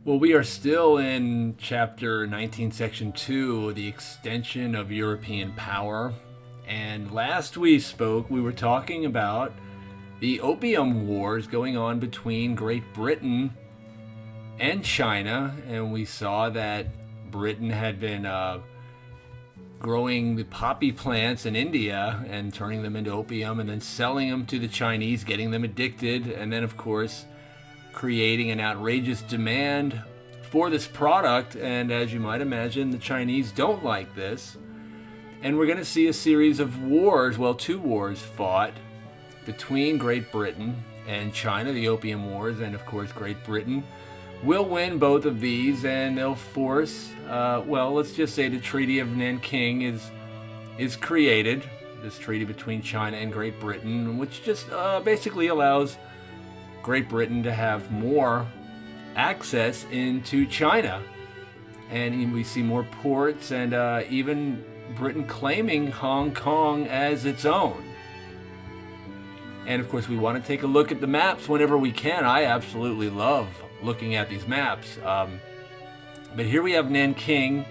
Well, we are still in chapter 19, section 2, the extension of European power. And last we spoke, we were talking about the Opium Wars going on between Great Britain and China. And we saw that Britain had been growing the poppy plants in India and turning them into opium and then selling them to the Chinese, getting them addicted. And then, of course, creating an outrageous demand for this product, and as you might imagine, the Chinese don't like this. And we're going to see a series of wars, well, two wars fought between Great Britain and China, the Opium Wars, and of course Great Britain will win both of these, and they'll force, let's just say the Treaty of Nanking is created, this treaty between China and Great Britain, which just basically allows Great Britain to have more access into China. And we see more ports and even Britain claiming Hong Kong as its own. And of course, we want to take a look at the maps whenever we can. I absolutely love looking at these maps. But here we have Nanking,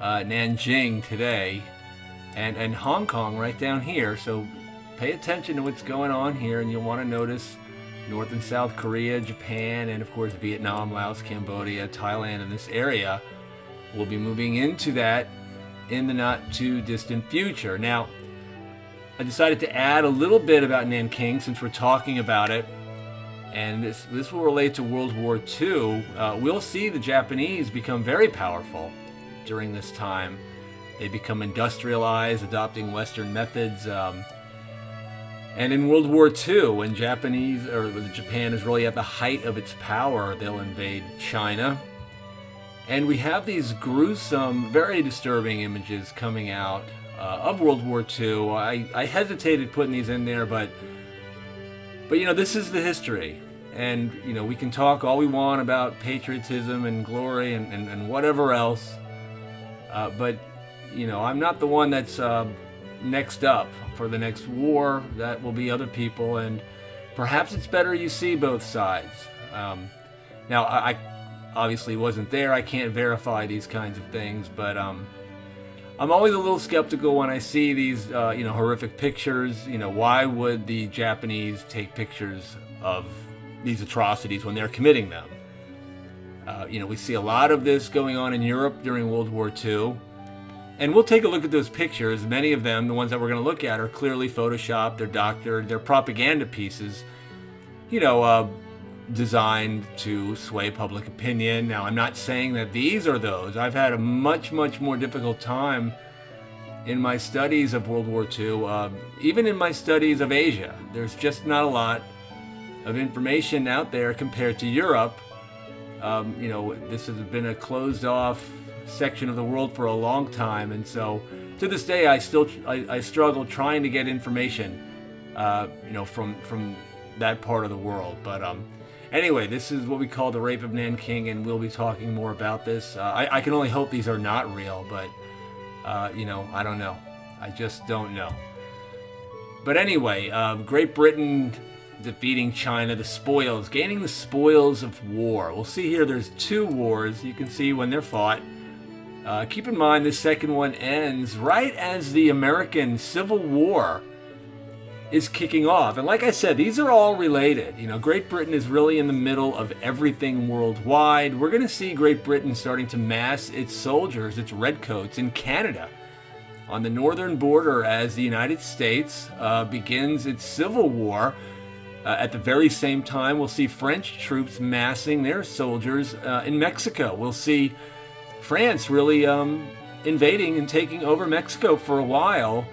Nanjing today, and Hong Kong right down here. So pay attention to what's going on here, and you'll want to notice North and South Korea, Japan, and of course Vietnam, Laos, Cambodia, Thailand, and this area. We'll be moving into that in the not too distant future. Now, I decided to add a little bit about Nanking since we're talking about it, and this will relate to World War II. We'll see the Japanese become very powerful during this time. They become industrialized, adopting Western methods. And in World War II, when Japan is really at the height of its power, they'll invade China. And we have these gruesome, very disturbing images coming out of World War II. I hesitated putting these in there, but this is the history. And, we can talk all we want about patriotism and glory and whatever else. But I'm not the one that's next up for the next war. That will be other people, and perhaps it's better you see both sides. Now, I obviously wasn't there. I can't verify these kinds of things, but I'm always a little skeptical when I see these horrific pictures. Why would the Japanese take pictures of these atrocities when they're committing them? We see a lot of this going on in Europe during World War II. And we'll take a look at those pictures. Many of them, the ones that we're going to look at, are clearly photoshopped, they're doctored, they're propaganda pieces, designed to sway public opinion. Now, I'm not saying that these are those. I've had a much, much more difficult time in my studies of World War II, even in my studies of Asia. There's just not a lot of information out there compared to Europe. This has been a closed-off section of the world for a long time, and so to this day I struggle trying to get information from that part of the world. But anyway, this is what we call the rape of Nanking, and we'll be talking more about this. I can only hope these are not real, but I don't know. I just don't know. But anyway, Great Britain defeating China, the spoils, gaining the spoils of war. We'll see here there's two wars. You can see when they're fought. Keep in mind, this second one ends right as the American Civil War is kicking off. And like I said, these are all related. Great Britain is really in the middle of everything worldwide. We're going to see Great Britain starting to mass its soldiers, its redcoats, in Canada, on the northern border, as the United States begins its Civil War. At the very same time, we'll see French troops massing their soldiers in Mexico. We'll see France really invading and taking over Mexico for a while.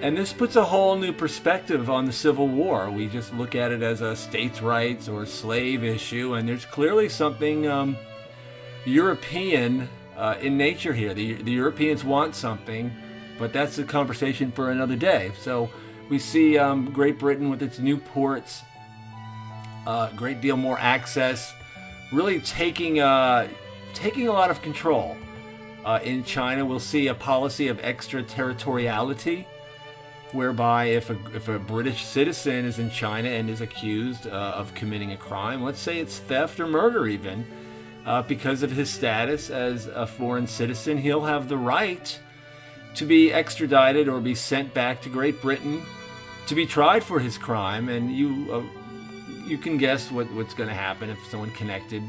And this puts a whole new perspective on the Civil War. We just look at it as a states' rights or slave issue, and there's clearly something European in nature here. The Europeans want something, but that's a conversation for another day. So we see Great Britain with its new ports, a great deal more access, really taking a lot of control. In China, we'll see a policy of extraterritoriality, whereby if a British citizen is in China and is accused of committing a crime, let's say it's theft or murder even, because of his status as a foreign citizen. He'll have the right to be extradited or be sent back to Great Britain to be tried for his crime. And you can guess what's going to happen if someone connected.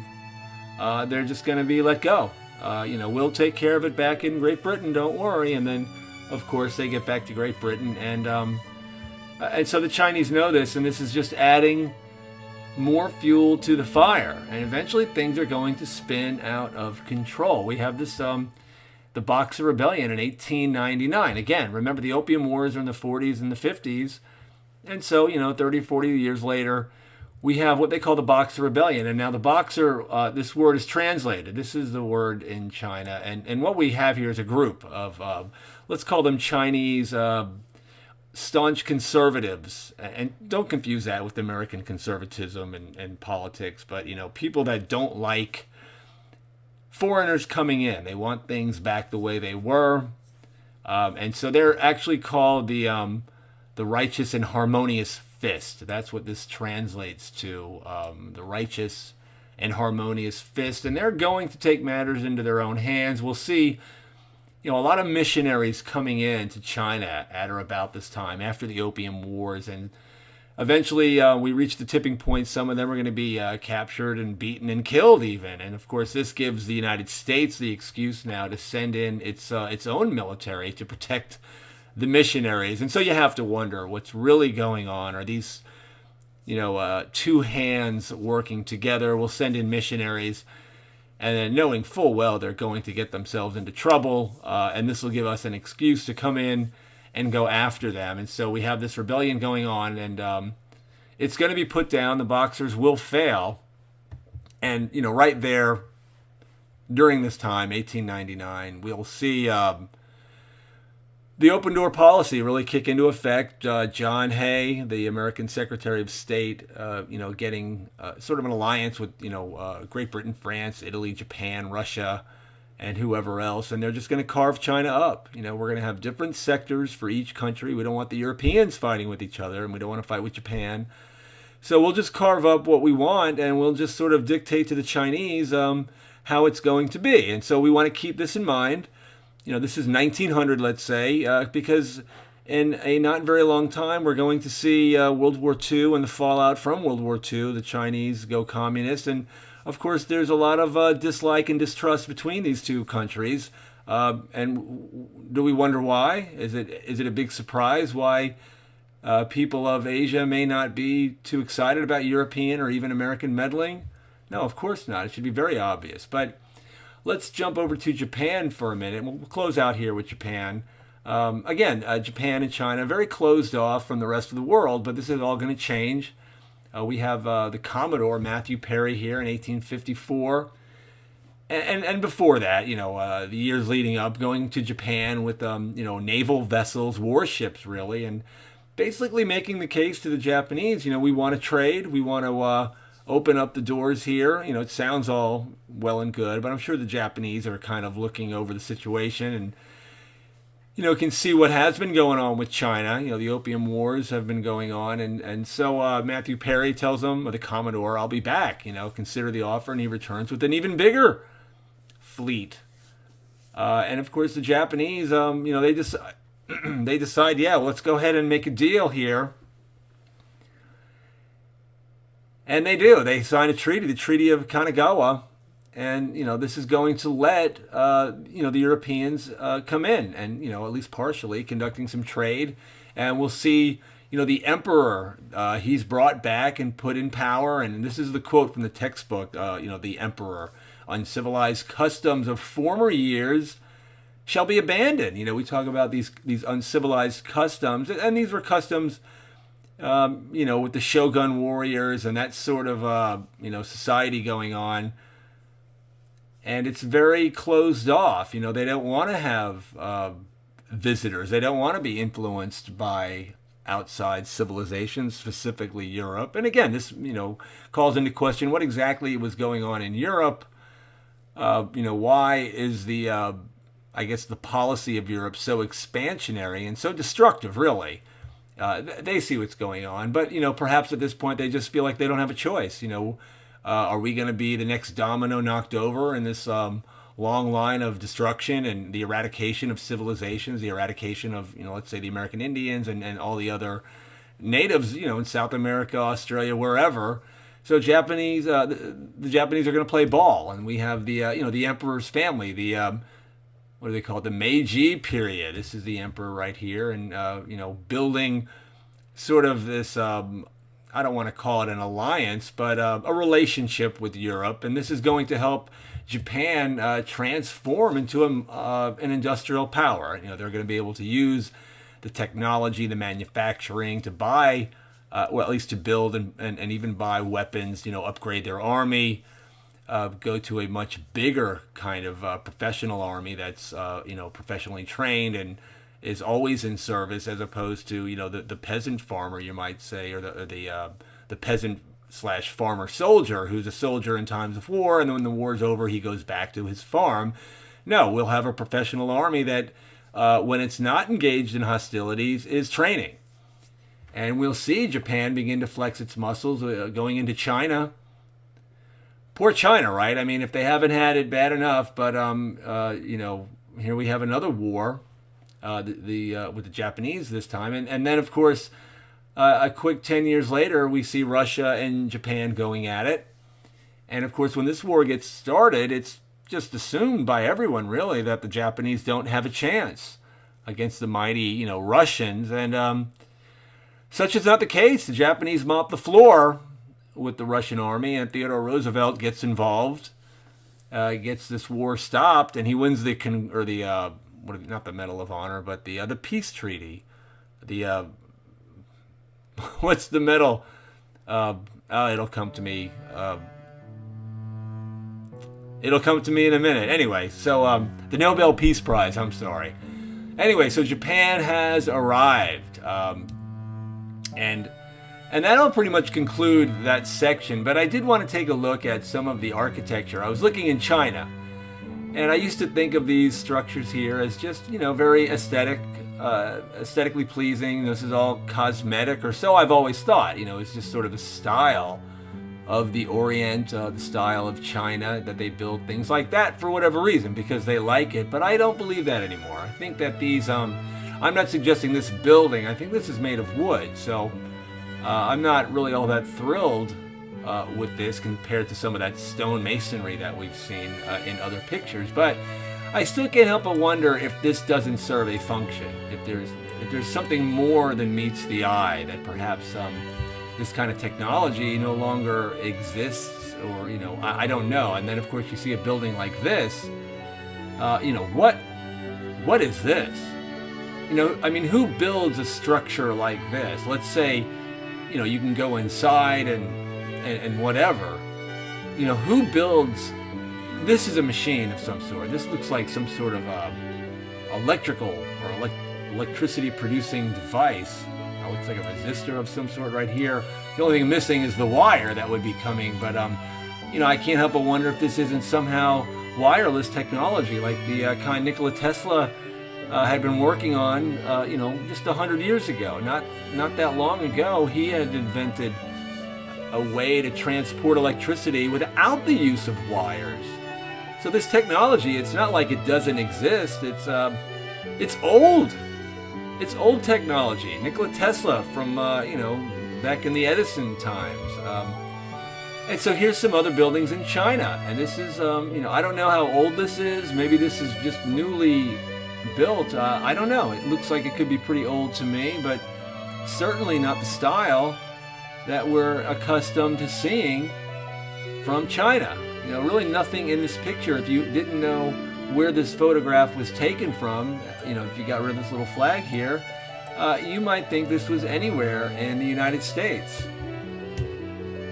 They're just going to be let go. We'll take care of it back in Great Britain, don't worry. And then, of course, they get back to Great Britain. And so the Chinese know this, and this is just adding more fuel to the fire. And eventually things are going to spin out of control. We have this, the Boxer Rebellion in 1899. Again, remember the Opium Wars are in the 40s and the 50s. And so, 30, 40 years later, we have what they call the Boxer Rebellion. And now the Boxer, this word is translated. This is the word in China. And what we have here is a group of, let's call them Chinese staunch conservatives. And don't confuse that with American conservatism and politics. But, people that don't like foreigners coming in. They want things back the way they were. And so they're actually called the righteous and harmonious fist. That's what this translates to, the righteous and harmonious fist. And they're going to take matters into their own hands. We'll see, a lot of missionaries coming in to China at or about this time after the Opium Wars. And eventually we reach the tipping point. Some of them are going to be captured and beaten and killed even. And of course, this gives the United States the excuse now to send in its own military to protect the missionaries. And so you have to wonder what's really going on. Are these, two hands working together? We'll send in missionaries, and then knowing full well they're going to get themselves into trouble. And this will give us an excuse to come in and go after them. And so we have this rebellion going on, and it's going to be put down. The Boxers will fail. And, right there during this time, 1899, we'll see the open door policy really kick into effect. John Hay, the American Secretary of State, getting sort of an alliance with, Great Britain, France, Italy, Japan, Russia, and whoever else. And they're just going to carve China up. We're going to have different sectors for each country. We don't want the Europeans fighting with each other, and we don't want to fight with Japan. So we'll just carve up what we want, and we'll just sort of dictate to the Chinese how it's going to be. And so we want to keep this in mind. This is 1900, let's say, because in a not very long time, we're going to see World War II and the fallout from World War II. The Chinese go communist. And, of course, there's a lot of dislike and distrust between these two countries. And do we wonder why? Is it a big surprise why people of Asia may not be too excited about European or even American meddling? No, of course not. It should be very obvious. But let's jump over to Japan for a minute. We'll close out here with Japan. Japan and China, very closed off from the rest of the world, but this is all going to change. We have the Commodore Matthew Perry here in 1854. And before that, the years leading up, going to Japan with, naval vessels, warships, really, and basically making the case to the Japanese, we want to trade, we want to open up the doors here. It sounds all well and good, but I'm sure the Japanese are kind of looking over the situation and, can see what has been going on with China. The Opium Wars have been going on. And so Matthew Perry tells them, the Commodore, I'll be back, consider the offer. And he returns with an even bigger fleet. And of course, the Japanese, they decide, yeah, well, let's go ahead and make a deal here. And they do. They sign a treaty, the Treaty of Kanagawa. And, this is going to let, the Europeans come in and, at least partially conducting some trade. And we'll see, the emperor, he's brought back and put in power. And this is the quote from the textbook, the emperor. Uncivilized customs of former years shall be abandoned. We talk about these uncivilized customs. And these were customs, with the shogun warriors and that sort of, society going on. And it's very closed off. They don't want to have visitors. They don't want to be influenced by outside civilizations, specifically Europe. And again, this, calls into question what exactly was going on in Europe. Why is the policy of Europe so expansionary and so destructive, really? They see what's going on. But, perhaps at this point they just feel like they don't have a choice. Are we going to be the next domino knocked over in this long line of destruction and the eradication of civilizations, the eradication of, let's say the American Indians and all the other natives, in South America, Australia, wherever. So the Japanese are going to play ball, and we have the the emperor's family, the what do they call it, the Meiji Period. This is the emperor right here, and building sort of this. I don't want to call it an alliance, but a relationship with Europe, and this is going to help Japan transform into an industrial power. They're going to be able to use the technology, the manufacturing to buy, at least to build and even buy weapons, upgrade their army, go to a much bigger kind of professional army that's, professionally trained and is always in service, as opposed to, the peasant farmer, you might say, or the peasant / farmer soldier who's a soldier in times of war, and then when the war's over, he goes back to his farm. No, we'll have a professional army that, when it's not engaged in hostilities, is training. And we'll see Japan begin to flex its muscles going into China. Poor China, right? I mean, if they haven't had it bad enough, but, here we have another war with the Japanese this time. And then, of course, a quick 10 years later, we see Russia and Japan going at it. And, of course, when this war gets started, it's just assumed by everyone, really, that the Japanese don't have a chance against the mighty, Russians. And such is not the case. The Japanese mop the floor with the Russian army, and Theodore Roosevelt gets involved, gets this war stopped, and he wins not the Medal of Honor, but the peace treaty. What's the medal? It'll come to me. It'll come to me in a minute. Anyway, so the Nobel Peace Prize. I'm sorry. Anyway, so Japan has arrived, and that'll pretty much conclude that section. But I did want to take a look at some of the architecture. I was looking in China, and I used to think of these structures here as just, very aesthetically pleasing. This is all cosmetic, or so I've always thought. It's just sort of a style of the Orient, the style of China, that they build things like that for whatever reason, because they like it. But I don't believe that anymore. I think that these, I'm not suggesting this building. I think this is made of wood. So I'm not really all that thrilled with this compared to some of that stone masonry that we've seen in other pictures. But I still can't help but wonder if this doesn't serve a function, if there's something more than meets the eye, that perhaps this kind of technology no longer exists, or I don't know. And then of course you see a building like this, what is this? Who builds a structure like this? Let's say, you can go inside and whatever. Who builds? This is a machine of some sort. This looks like some sort of electrical or electricity producing device. It looks like a resistor of some sort right here. The only thing missing is the wire that would be coming. But I can't help but wonder if this isn't somehow wireless technology, like the kind Nikola Tesla had been working on, just 100 years ago. Not that long ago, he had invented a way to transport electricity without the use of wires. So this technology, it's not like it doesn't exist. It's old. It's old technology. Nikola Tesla from back in the Edison times. And so here's some other buildings in China. And this is I don't know how old this is. Maybe this is just newly built. I don't know. It looks like it could be pretty old to me, but certainly not the style that we're accustomed to seeing from China. Really nothing in this picture. If you didn't know where this photograph was taken from, if you got rid of this little flag here, you might think this was anywhere in the United States.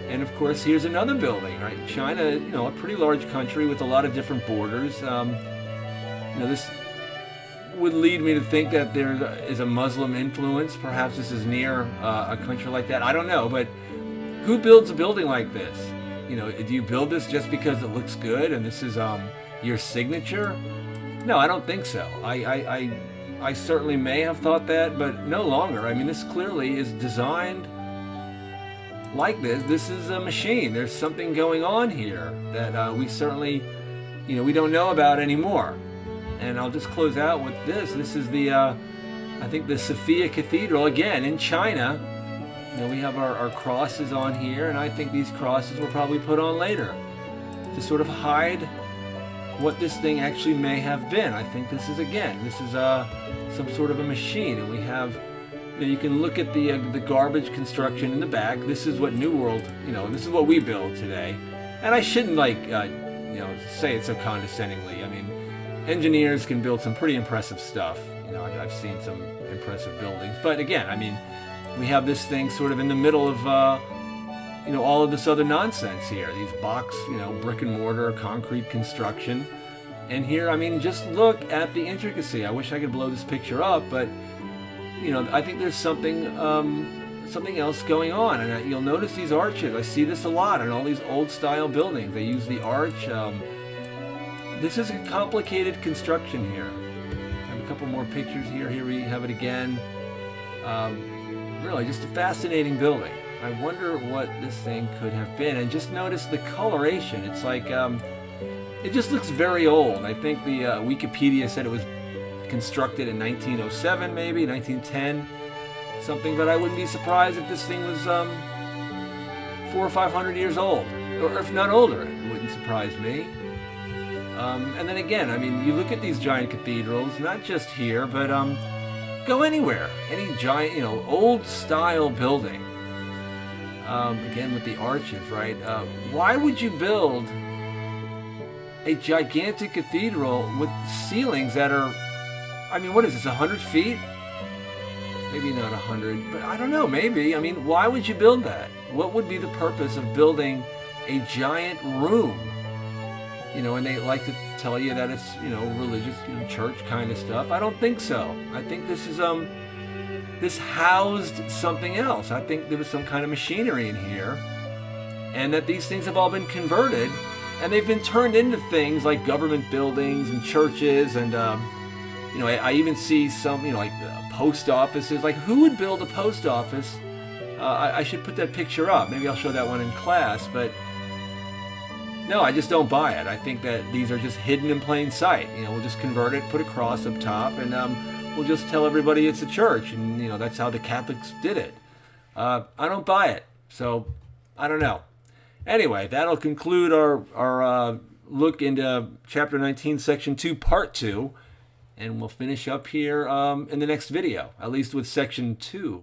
And of course, here's another building, right? China, a pretty large country with a lot of different borders. This would lead me to think that there is a Muslim influence. Perhaps this is near a country like that. I don't know, but who builds a building like this? Do you build this just because it looks good and this is your signature? No, I don't think so. I certainly may have thought that, but no longer. This clearly is designed like this. This is a machine. There's something going on here that we certainly, we don't know about anymore. And I'll just close out with this. This is the, I think the Sophia Cathedral, again, in China. We have our crosses on here, and I think these crosses were probably put on later to sort of hide what this thing actually may have been. I think this is some sort of a machine, and we have, you can look at the garbage construction in the back. This is what New World, this is what we build today. And I shouldn't say it so condescendingly. I mean, engineers can build some pretty impressive stuff. I've seen some impressive buildings, but again, I mean, we have this thing sort of in the middle of, all of this other nonsense here. These box, brick and mortar, concrete construction. And here, I mean, just look at the intricacy. I wish I could blow this picture up, but, I think there's something else going on. And you'll notice these arches. I see this a lot in all these old style buildings. They use the arch. This is a complicated construction here. I have a couple more pictures here. Here we have it again. Really, just a fascinating building. I wonder what this thing could have been. And just notice the coloration. It's like, it just looks very old. I think the Wikipedia said it was constructed in 1907, maybe 1910, something. But I wouldn't be surprised if this thing was 400 or 500 years old, or if not older. It wouldn't surprise me. And then again, I mean, you look at these giant cathedrals, not just here, but go anywhere, any giant, old style building. Again, with the arches, right? Why would you build a gigantic cathedral with ceilings that are, I mean, what is this, 100 feet? Maybe not 100, but I don't know, maybe. I mean, why would you build that? What would be the purpose of building a giant room? And they like to tell you that it's, religious, church kind of stuff. I don't think so. I think this is, this housed something else. I think there was some kind of machinery in here, and that these things have all been converted, and they've been turned into things like government buildings and churches, and, I even see some, like post offices. Like, who would build a post office? I should put that picture up. Maybe I'll show that one in class, but no, I just don't buy it. I think that these are just hidden in plain sight. We'll just convert it, put a cross up top, and we'll just tell everybody it's a church, and that's how the Catholics did it. I don't buy it, so I don't know. Anyway, that'll conclude our look into Chapter 19, Section 2, Part 2, and we'll finish up here in the next video, at least with Section 2.